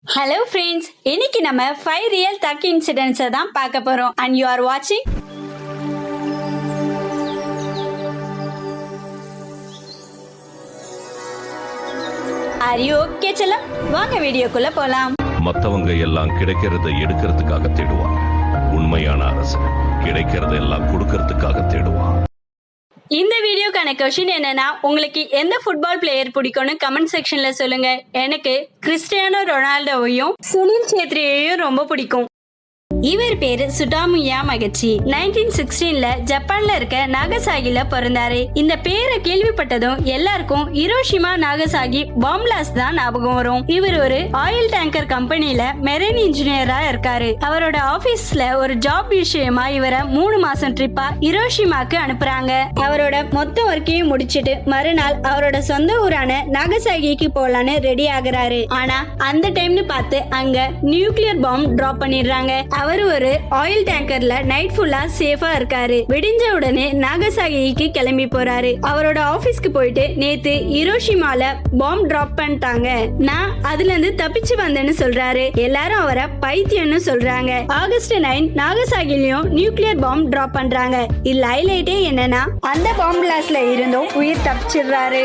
Hello friends, இன்னைக்கு நம்ம 5 real thug incidents தான் பார்க்க போறோம் and you are watching Are you okay செல்லம்? வாங்க வீடியோக்குள்ள போலாம். மத்தவங்க எல்லாம் கிடைக்கிறதை எடுக்கிறதுக்காக தேடுவாங்க. உண்மையான அரசன் கிடைக்கிறத எல்லாம் கொடுக்கறதுக்காக தேடுவான். இந்த வீடியோக்கான क्वेश्चन என்னன்னா, உங்களுக்கு எந்த ஃபுட்பால் பிளேயர் பிடிக்கும்னு கமெண்ட் செக்ஷன்ல சொல்லுங்க. எனக்கு கிறிஸ்டியானோ ரொனால்டோவையும் சுனில் சேத்ரியையும் ரொம்ப பிடிக்கும். இவர் பேரு சுடாமுயா மகச்சி. 1916ல ஜப்பான்ல இருக்க நாகசாகில பிறந்தாரு. இந்த பேரை கேள்விப்பட்டதும் எல்லாருக்கும் ஹிரோஷிமா நாகசாகி பாம் பிளாஸ்ட் தான் ஞாபகம் வரும். இவர் ஒரு ஆயில் டேங்கர் கம்பெனில மெரைன் இன்ஜினியரா இருக்காரு. அவரோட ஆபீஸ்ல ஒரு ஜாப் விஷயமா இவரை 3 மாசம் ட்ரிப்பா ஹிரோஷிமாக்கு அனுப்புறாங்க. அவரோட மொத்த ஒர்க்கையும் முடிச்சிட்டு மறுநாள் அவரோட சொந்த ஊரான நாகசாகிக்கு போலான்னு ரெடி ஆகுறாரு. ஆனா அந்த டைம்னு பார்த்து அங்க நியூக்ளியர் பாம் டிராப் பண்ணிடுறாங்க. அவர் ஒரு ஆயில் டேங்கர்ல நைட் ஃபுல்லா சேஃபா இருக்காரு. விடிஞ்ச உடனே நாகசாகிக்கு கிளம்பி போறாரு. அவரோட ஆபீஸ்க்கு போயிட்டு நேத்து ஹிரோஷிமால பாம் டிராப் பண்ணிட்டாங்க, நான் அதுல இருந்து தப்பிச்சு வந்தேன்னு சொல்றாரு. எல்லாரும் அவரை பைத்தியம்னு சொல்றாங்க. ஆகஸ்ட் 9 நாகசாகிலையும் நியூக்ளியர் பாம் டிராப் பண்றாங்க. இதுல ஹைலைட்டே என்னன்னா, அந்த பாம் பிளாஸ்ட்ல இருந்தும் உயிர் தப்பிச்சிடுறாரு.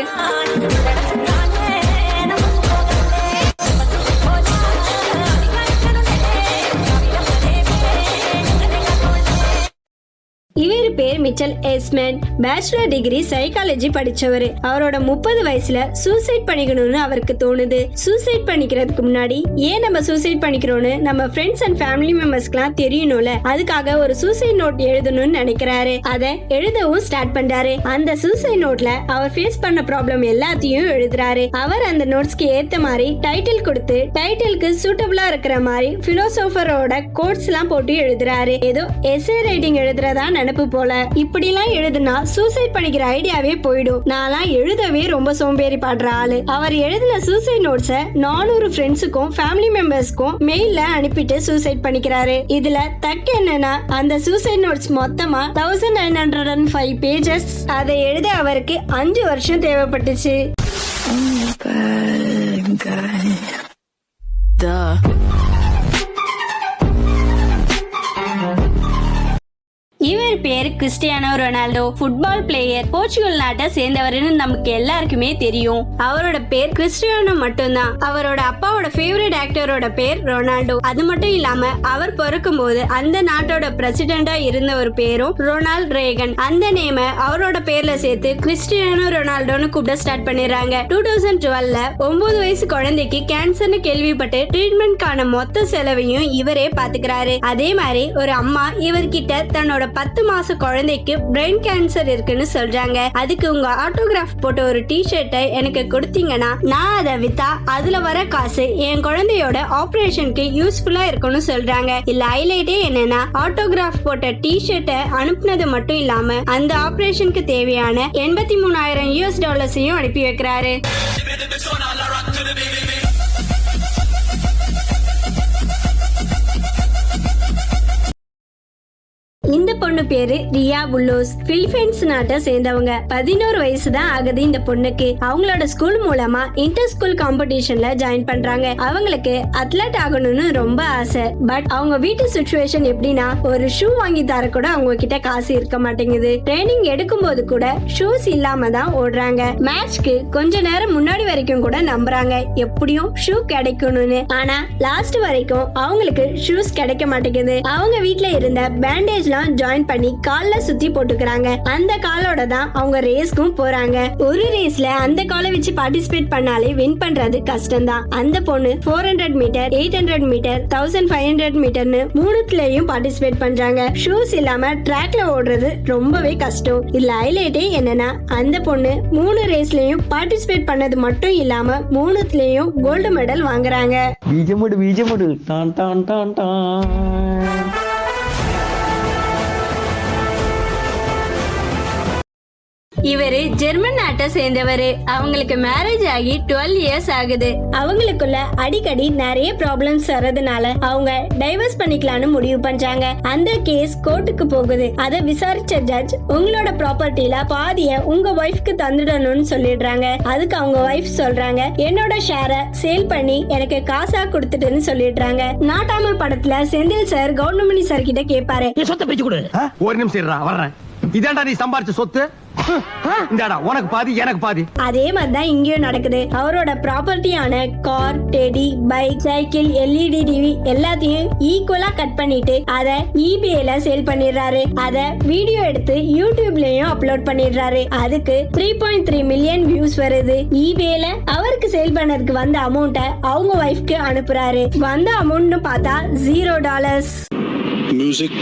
இவர் பேர் Mitchell Esman. Bachelor degree psychology படிச்சவரு. அவரோட 30 வயசுல சூசைட் பண்ணிக்கணும்னு அவருக்கு தோணுது. சூசைட் பண்ணிக்கிறதுக்கு முன்னாடி ஏன் நம்ம சூசைட் பண்ணிக்கிறோம்னு நம்ம ஃப்ரெண்ட்ஸ் அண்ட் ஃபேமிலி மெம்பர்ஸ்க்குலாம் தெரியணும்ல, அதுக்காக ஒரு சூசைட் நோட் எழுதணும்னு நினைக்கிறாரு. அதை எழுதவும் ஸ்டார்ட் பண்றாரு. அந்த சூசைட் நோட்ல அவர் ஃபேஸ் பண்ண ப்ராப்ளம் எல்லாத்தையும் எழுதுறாரு. அவர் அந்த நோட்ஸ்க்கு ஏத்த மாதிரி டைட்டில் கொடுத்து டைட்டிலுக்கு சூட்டபிளா இருக்கிற மாதிரி பிலோசோஃபரோட கோட்ஸ் எல்லாம் போட்டு எழுதுறாரு. ஏதோ எஸ்ஸே ரைட்டிங் எழுதுறதா நினைப்பு போல. இப்படிலாம் எழுதுனா சூசைட் பண்ணிக்கிற ஐடியாவே போயிடும். நான்லாம் எழுதவே ரொம்ப சோம்பேறி பாடுற ஆளு. அவர் எழுதின சூசைட் நோட்ஸ 400 ஃப்ரெண்ட்ஸுக்கும் ஃபேமிலி மெம்பர்ஸ்க்கும் மெயில்ல அனுப்பிட்டு சூசைட் பண்ணிக்கிறாரு. இதுல தக்கு என்னன்னா, அந்த சூசைட் நோட்ஸ் மொத்தமா 1905 பேஜஸ். அதை எழுத அவருக்கு 5 வருஷம் தேவைப்பட்டுச்சு. இவர் பேர் Cristiano Ronaldo. Football player. Portugal நாட்டை சேர்ந்தவர்னு நமக்கு எல்லாருக்குமே தெரியும். அவரோட பேர் கிறிஸ்டியானோ மட்டும்தான். அவரோட அப்பாவோட ஃபேவரட் ஆக்டரோட பேர் ரொனால்டோ. அது மட்டும் இல்லாம அவர் பிறக்கும் போது அந்த நாட்டோட பிரசிடென்டா இருந்த ஒரு பேரும் ரொனால்ட் ரேகன். அந்த நேம அவரோட பேர்ல சேர்த்து கிறிஸ்டியானோ ரொனால்டோன்னு கூப்பிட ஸ்டார்ட் பண்ணிடுறாங்க. 2012ல 9 வயசு குழந்தைக்கு கேன்சர்னு கேள்விப்பட்டு ட்ரீட்மெண்ட்கான மொத்த செலவையும் இவரே பாத்துக்கிறாரு. அதே மாதிரி ஒரு அம்மா இவர்கிட்ட தன்னோட 10 மாச குழந்தைக்கு பிரெயின் கேன்சர் இருக்குன்னு சொல்றாங்க. அதுக்கு உங்க ஆட்டோகிராஃப் போட்ட ஒரு டிஷர்ட்டை எனக்கு கொடுத்தீங்கன்னா நான் அதை வித்தா அதுல வர காசு என் குழந்தையோட ஆபரேஷனுக்கு யூஸ்ஃபுல்லா இருக்கும்னு சொல்றாங்க. இல்ல ஹைலைட்டே என்னன்னா, ஆட்டோகிராஃப் போட்ட டிஷர்ட்டை அனுப்புனது மட்டும் இல்லாம அந்த ஆபரேஷனுக்கு தேவையான $83,000 அனுப்பி வைக்கிறாரு. இந்த பொண்ணு பேரு ரியா புல்லோஸ். பிலிப்பைன்ஸ் நாட்டை சேர்ந்தவங்க. 11 வயசு தான் ஆகுது இந்த பொண்ணுக்கு. அவங்களோட ஸ்கூல் மூலமா இன்டர் ஸ்கூல் காம்படிஷன்ல ஜாயின் பண்றாங்க. அவங்களுக்கு அத்லட் ஆகணும்னு ரொம்ப ஆசை. பட் அவங்க வீட்டு சிச்சுவேஷன் எப்படின்னா, ஒரு ஷூ வாங்கி தர கூட அவங்க கிட்ட காசு இருக்க மாட்டேங்குது. ட்ரைனிங் எடுக்கும் போது கூட ஷூஸ் இல்லாம தான் ஓடுறாங்க. மேட்ச்க்கு கொஞ்ச நேரம் முன்னாடி வரைக்கும் கூட நம்புறாங்க எப்படியும் ஷூ கிடைக்கணும்னு. ஆனா லாஸ்ட் வரைக்கும் அவங்களுக்கு ஷூஸ் கிடைக்க மாட்டேங்குது. அவங்க வீட்டுல இருந்த பேண்டேஜ் ஜாயின் பண்ணி கால்ல சுத்தி போட்டுக்கிறாங்க. அந்த காலோட தான் அவங்க ரேஸ்க்கும் போறாங்க. ஒரு ரேஸ்ல அந்த காலை வச்சு பார்ட்டிசிபேட் பண்ணாலே வின் பண்றது கஷ்டம் தான். அந்த பொண்ணு 400 மீட்டர், 800 மீட்டர், 1500 மீட்டர்னு மூணுத்துலயும் பார்ட்டிசிபேட் பண்றாங்க. ஷூஸ் இல்லாம ட்ராக்ல ஓடுறது ரொம்பவே கஷ்டம். இதுல ஹைலைட்டே என்னன்னா, அந்த பொண்ணு 3 ரேஸ்லயும் பார்ட்டிசிபேட் பண்ணது மட்டும் இல்லாம மூணுத்துலயும் கோல்டு மெடல் வாங்குறாங்க. பீஜமுடு டான் டான் டான் டான். இவரு ஜெர்மன் நாட்டை சேர்ந்தவரு. அவங்களுக்கு மேரேஜ் ஆகி 12 இயர்ஸ் ஆகுது. அவங்களுக்குள்ள அடிக்கடி நிறைய ப்ராப்ளம்ஸ் வர்றதுனால அவங்க டைவர்ஸ் பண்ணிக்கலாம்னு முடிவு பண்றாங்க. அந்த கேஸ் கோர்ட்டுக்கு போகுது. அதை விசாரிச்ச ஜட்ஜ் உங்களோட ப்ராப்பர்ட்டில பாதிய உங்க ஒய்ஃப்க்கு தந்துடணும்னு சொல்லிடுறாங்க. அதுக்கு அவங்க ஒய்ஃப் சொல்றாங்க, என்னோட ஷேரை சேல் பண்ணி எனக்கு காசா கொடுத்துட்டுன்னு சொல்லிடுறாங்க. நாட்டாம படத்துல செந்தில் சார் கவுண்டமணி சார் கிட்ட கேட்பாரு, சொத்தை பிரிச்சு கொடு. ஒரு நிமிஷம் இருடா, வர்றேன். இதாண்டா நீ சம்பாரிச்ச சொத்து, இந்தாடா உனக்கு பாதி எனக்கு பாதி. அதே மாதிரிதான் இங்கேயும் நடக்குது. அவரோட ப்ராப்பர்ட்டியான car, teddy, bike, cycle, LED TV எல்லாத்தையும் ஈக்குவலா கட் பண்ணிட்டு அதை eBayல சேல் பண்ணிடுறாரு. அத வீடியோ எடுத்து யூடியூப்லயும் அப்லோட் பண்ணிடுறாரு. அதுக்கு 3.3 மில்லியன் வியூஸ் வருது. eBayல அவருக்கு சேல் பண்ணதுக்கு வந்த அமௌண்ட்டை அவங்க ஒய்ஃப்க்கு அனுப்புறாரு. வந்த அமௌண்ட்னு பார்த்தா $0. Music.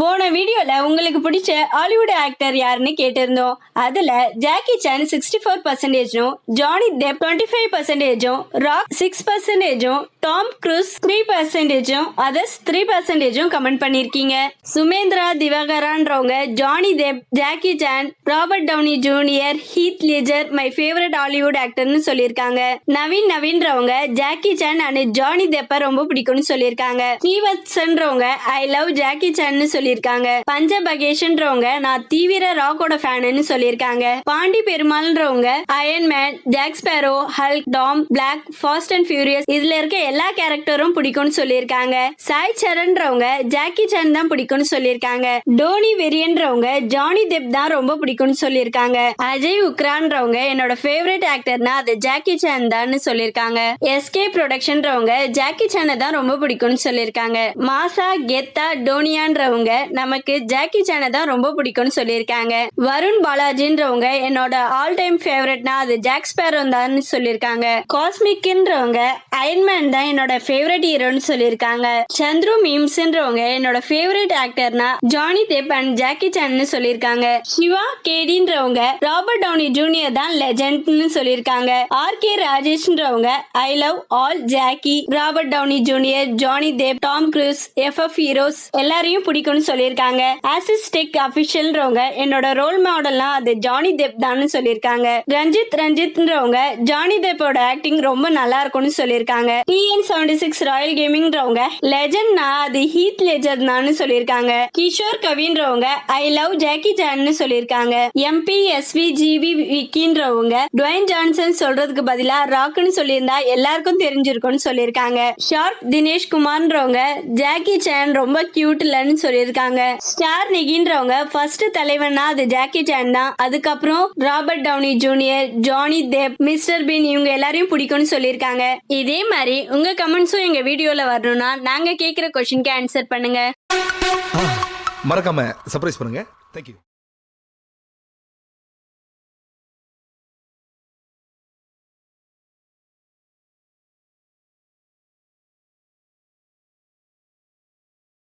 போன வீடியோல உங்களுக்கு பிடிச்ச ஹாலிவுட் ஆக்டர் யாருன்னு கேட்டிருந்தோம். அதுல Jackie Chan 64%, Johnny Depp 25%, Rock 6%, Tom Cruise 3%, others 3% comment பண்ணிருக்கீங்க. சுமேந்திரா திவாகரான்றவங்க Johnny Depp, Jackie Chan, Robert Downey Junior, Heath Ledger my favourite Hollywood ஆக்டர்னு சொல்லியிருக்காங்க. நவீன்றவங்க ஜாக்கி சான் அண்ட் ஜானி டெப்ப ரொம்ப பிடிக்கும்னு சொல்லியிருக்காங்க. ஸ்ரீவத்சன்றவங்க ஐ லவ் ஜாக்கி சான்னு சொல்லியிருக்காங்க. பஞ்சபகேஷ்ன்றவங்க நான் தீவிர ராக்கோட ஃபேன்னு சொல்லியிருக்காங்க. பாண்டி பெருமாள்ன்றவங்க Iron Man, Jack Sparrow, Hulk, Tom, black, Fast and Furious இதுல இருக்க எல்லா கேரக்டரும் பிடிக்கும்னு சொல்லியிருக்காங்க. சாய் சரண்ன்றவங்க ஜாக்கி சான் தான் பிடிக்கும்னு சொல்லியிருக்காங்க. டோனி வெரியன்றவங்க ஜானி டெப் தான் ரொம்ப பிடிக்கும்னு சொல்லியிருக்காங்க. அஜய் உக்ரான்றவங்க என்னோட ஃபேவரட் ஆக்டர்னா அது ஜாக்கி சான் தான் சொல்லியிருக்காங்க. எஸ்கே ப்ரொடக்ஷன்றவங்க ஜாக்கி சானை தான் ரொம்ப பிடிக்கும்னு சொல்லியிருக்காங்க. மாசா கெத்தா டோனியான்றவங்க நமக்கு ஜாக்கி சானை தான் ரொம்ப பிடிக்கும்னு சொல்லியிருக்காங்க. வருண் பாலாஜின்றவங்க என்னோட ஆல் டைம் ஃபேவரட்னா அது ஜாக் ஸ்பேரோ தான் சொல்லியிருக்காங்க. காஸ்மிக்ன்றவங்க அயன்மேன் தான் என்னோட ஃபேவரட் ஹீரோன்னு சொல்லியிருக்காங்க. சந்துரு மீம்ஸ்ன்றவங்க என்னோட ஃபேவரட் ஆக்டர்னா ஜானி டெப் அண்ட் ஜாக்கி சான்னு சொல்லியிருக்காங்க. சிவா கேடின்றவங்க ராபர்ட் டவுனி ஜூனியர் தான் லெஜெண்ட்னு சொல்லியிருக்காங்க. ஆர்கே ராஜேஷ்ன்றவங்க I love all Jackie, Robert Downey Junior, Johnny Depp, Tom Cruise, FF heroes எல்லாரையும் பிடிக்கும்னு சொல்லியிருக்காங்க. ஆசிஸ்டெக் அபிஷியல்ன்றவங்க என்னோட ரோல் மாடல்னா அது ஜானி டெப் தான் சொல்லியிருக்காங்க. ரஞ்சித்ன்றவங்க ஜானி டெப்போட ஆக்டிங் ரொம்ப நல்லா இருக்கும்னு சொல்லியிருக்காங்க. TN76 ராயல் கேமிங்ன்றவங்க லெஜெண்ட்னா அது ஹீத் லெஜர் தான் சொல்லியிருக்காங்க. கிஷோர் கவின்றவங்க ஐ லவ் ஜாக்கி சான்னு சொல்லியிருக்காங்க. MPSVGV விக்கின்றவங்க டுவைன் ஜான்சன் சொல்றதுக்கு பதிலா ராக்னு சொல்லியிருந்தா எல்லாருக்கும் தெரிஞ்சிருக்கும்னு சொல்லியிருக்காங்க. ஷார்ப் தினேஷ் குமார்ன்றவங்க ஜாக்கி சான் ரொம்ப கியூட்லன்னு சொல்லியிருக்காங்க. ஸ்டார் நிகின்றவங்க ஃபர்ஸ்ட் தலைவனா அது ஜாக்கி சான் தான். அதுக்கப்புறம் Robert Downey Junior, Johnny Depp, Mister Bean இவங்க எல்லாரையும் பிடிக்கும்னு சொல்லியிருக்காங்க. இதே மாதிரி உங்க கமெண்ட்ஸும் எங்க வீடியோல வரணும்னா நாங்க கேக்குற क्वेश्चनக்கு ஆன்சர் பண்ணுங்க. மறக்காம சர்ப்ரைஸ் பண்ணுங்க. Thank you.